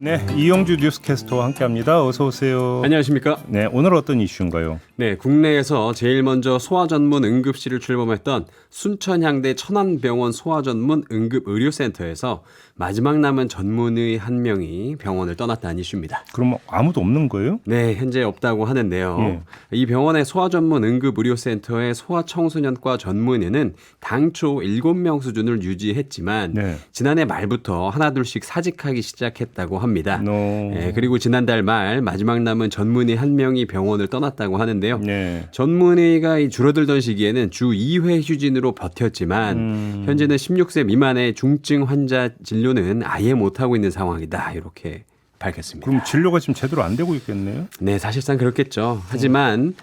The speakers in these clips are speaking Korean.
네, 이용주 뉴스캐스터와 함께합니다. 어서 오세요. 안녕하십니까? 네, 오늘 어떤 이슈인가요? 네, 국내에서 제일 먼저 소아 전문 응급실을 출범했던 순천향대 천안병원 소아 전문 응급의료센터에서 마지막 남은 전문의 한 명이 병원을 떠났다는 이슈입니다. 그럼 아무도 없는 거예요? 네, 현재 없다고 하는데요. 예. 이 병원의 소아 전문 응급의료센터의 소아청소년과 전문의는 당초 7명 수준을 유지했지만 네. 지난해 말부터 하나둘씩 사직하기 시작했다고 합니다. 네. 그리고 지난달 말 마지막 남은 전문의 한 명이 병원을 떠났다고 하는데요. 네. 전문의가 이 줄어들던 시기에는 주 2회 휴진으로 버텼지만 현재는 16세 미만의 중증 환자 진료는 아예 못하고 있는 상황이다. 이렇게 밝혔습니다. 그럼 진료가 지금 제대로 안 되고 있겠네요? 네, 사실상 그렇겠죠. 하지만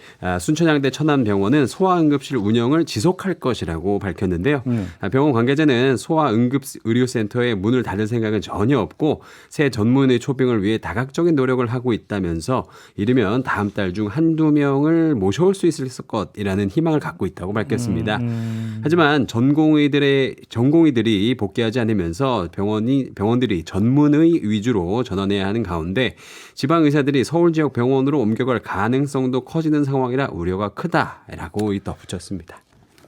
순천향대 천안병원은 소아응급실 운영을 지속할 것이라고 밝혔는데요. 병원 관계자는 소아응급의료센터의 문을 닫을 생각은 전혀 없고 새 전문의 초빙을 위해 다각적인 노력을 하고 있다면서 이르면 다음 달 중 한두 명을 모셔올 수 있을 것이라는 희망을 갖고 있다고 밝혔습니다. 하지만 전공의들이 복귀하지 않으면서 병원들이 전문의 위주로 전환해야 하는 가운데 지방 의사들이 서울 지역 병원으로 옮겨갈 가능성도 커지는 상황이라 우려가 크다라고 덧붙였습니다.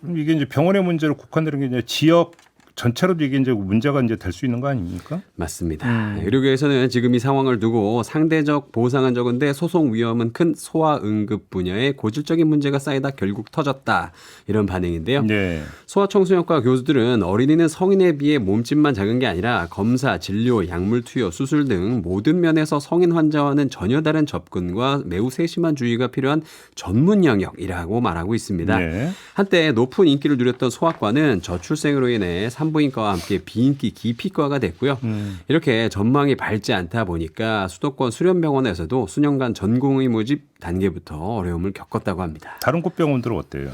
그럼 이게 이제 병원의 문제로 국한되는 게 이제 지역 전체로도 이게 이제 문제가 이제 될 수 있는 거 아닙니까? 맞습니다. 의료계에서는 지금 이 상황을 두고 상대적 보상은 적은데 소송 위험은 큰 소아응급 분야에 고질적인 문제가 쌓이다 결국 터졌다. 이런 반응인데요. 네. 소아청소년과 교수들은 어린이는 성인에 비해 몸집만 작은 게 아니라 검사, 진료, 약물 투여, 수술 등 모든 면에서 성인 환자와는 전혀 다른 접근과 매우 세심한 주의가 필요한 전문 영역이라고 말하고 있습니다. 네. 한때 높은 인기를 누렸던 소아과는 저출생으로 인해 산부인과와 함께 비인기 기피과가 됐고요. 이렇게 전망이 밝지 않다 보니까 수도권 수련병원에서도 수년간 전공의 모집 단계부터 어려움을 겪었다고 합니다. 다른 곳 병원들은 어때요?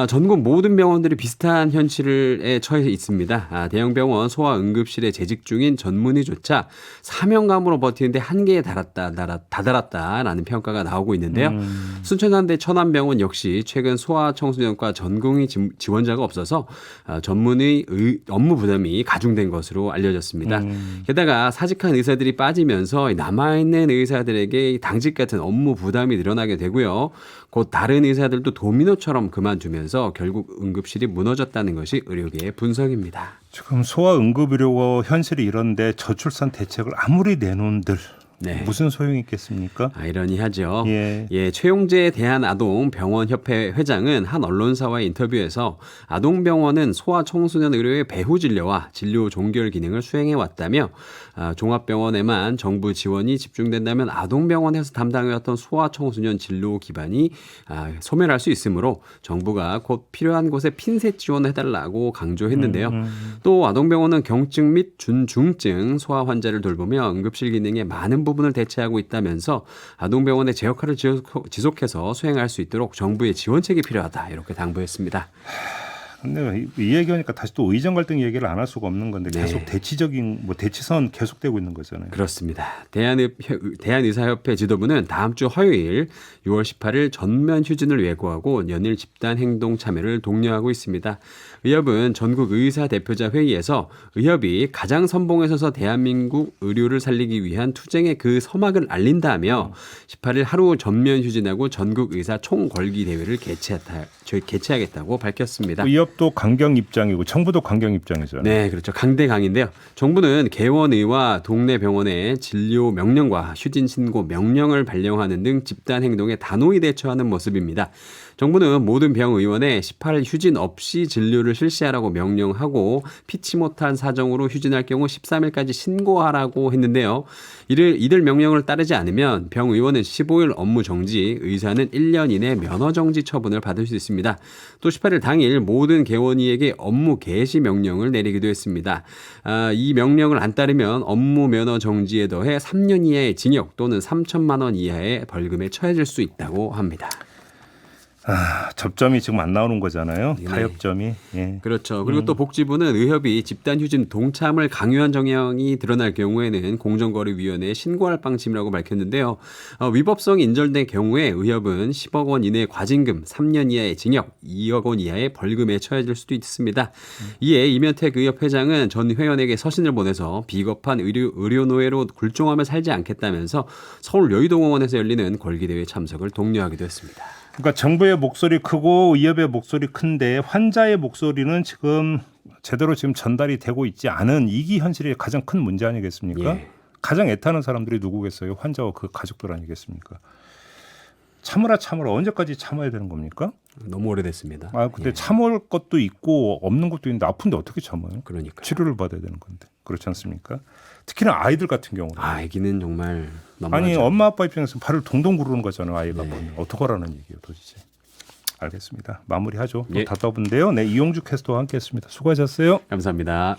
전국 모든 병원들이 비슷한 현실에 처해 있습니다. 대형 병원 소아응급실에 재직 중인 전문의조차 사명감으로 버티는데 한계에 다다랐다라는 평가가 나오고 있는데요. 순천향대 천안병원 역시 최근 소아청소년과 전공의 지원자가 없어서 전문의 업무 부담이 가중된 것으로 알려졌습니다. 게다가 사직한 의사들이 빠지면서 남아있는 의사들에게 당직 같은 업무 부담이 늘어나게 되고요. 곧 다른 의사들도 도미노처럼 그만두면서 결국 응급실이 무너졌다는 것이 의료계의 분석입니다. 지금 소아응급의료 현실이 이런데 저출산 대책을 아무리 내놓은들 네. 무슨 소용이 있겠습니까? 아이러니하죠. 예. 최용재 대한아동병원협회 회장은 한 언론사와의 인터뷰에서 아동병원은 소아청소년 의료의 배후 진료와 진료 종결 기능을 수행해 왔다며 종합병원에만 정부 지원이 집중된다면 아동병원에서 담당해왔던 소아청소년 진료 기반이 소멸할 수 있으므로 정부가 곧 필요한 곳에 핀셋 지원을 해달라고 강조했는데요. 또 아동병원은 경증 및 준중증 소아 환자를 돌보며 응급실 기능의 많은 부분을 대체하고 있다면서 아동병원의 제 역할을 지속해서 수행할 수 있도록 정부의 지원책이 필요하다 이렇게 당부했습니다. 근데 이 얘기하니까 다시 또 의정 갈등 얘기를 안 할 수가 없는 건데 계속 네. 대치적인 대치선 계속되고 있는 거잖아요. 그렇습니다. 대한의사협회 지도부는 다음 주 화요일 6월 18일 전면 휴진을 예고하고 연일 집단 행동 참여를 독려하고 있습니다. 의협은 전국 의사 대표자 회의에서 의협이 가장 선봉에 서서 대한민국 의료를 살리기 위한 투쟁의 그 서막을 알린다며 18일 하루 전면 휴진하고 전국 의사 총궐기 대회를 개최하겠다고 밝혔습니다. 의협도 강경 입장이고 정부도 강경 입장이잖아요. 네, 그렇죠. 강대강인데요. 정부는 개원의와 동네 병원의 진료 명령과 휴진 신고 명령을 발령하는 등 집단 행동에 단호히 대처하는 모습입니다. 정부는 모든 병의원에 18일 휴진 없이 진료를 실시하라고 명령하고 피치 못한 사정으로 휴진할 경우 13일까지 신고하라고 했는데요. 이들 명령을 따르지 않으면 병의원은 15일 업무 정지, 의사는 1년 이내 면허 정지 처분을 받을 수 있습니다. 또 18일 당일 모든 개원의에게 업무 개시 명령을 내리기도 했습니다. 이 명령을 안 따르면 업무 면허 정지에 더해 3년 이하의 징역 또는 3천만 원 이하의 벌금에 처해질 수 있다고 합니다. 접점이 지금 안 나오는 거잖아요. 네. 타협점이. 예. 그렇죠. 그리고 또 복지부는 의협이 집단휴진 동참을 강요한 정황이 드러날 경우에는 공정거래위원회에 신고할 방침이라고 밝혔는데요. 위법성이 인정된 경우에 의협은 10억 원 이내의 과징금, 3년 이하의 징역, 2억 원 이하의 벌금에 처해질 수도 있습니다. 이에 이면택 의협 회장은 전 회원에게 서신을 보내서 비겁한 의료노예로 굴종하며 살지 않겠다면서 서울 여의도공원에서 열리는 걸기대회 참석을 독려하기도 했습니다. 그러니까 정부의 목소리 크고 의협의 목소리 큰데 환자의 목소리는 지금 제대로 지금 전달이 되고 있지 않은 이게 현실의 가장 큰 문제 아니겠습니까? 예. 가장 애타는 사람들이 누구겠어요? 환자와 그 가족들 아니겠습니까? 참으라 언제까지 참아야 되는 겁니까? 너무 오래됐습니다. 근데 참을 것도 있고 없는 것도 있는데 아픈데 어떻게 참아요? 그러니까 치료를 받아야 되는 건데 그렇지 않습니까? 특히나 아이들 같은 경우는 아기는 정말 너무 아니 엄마 아빠 입장에서 발을 동동 구르는 거잖아요. 아이가 네. 어떡하라는 얘기예요 도대체. 알겠습니다. 마무리하죠. 예. 답답한데요. 네, 이용주 캐스터와 함께했습니다. 수고하셨어요. 감사합니다.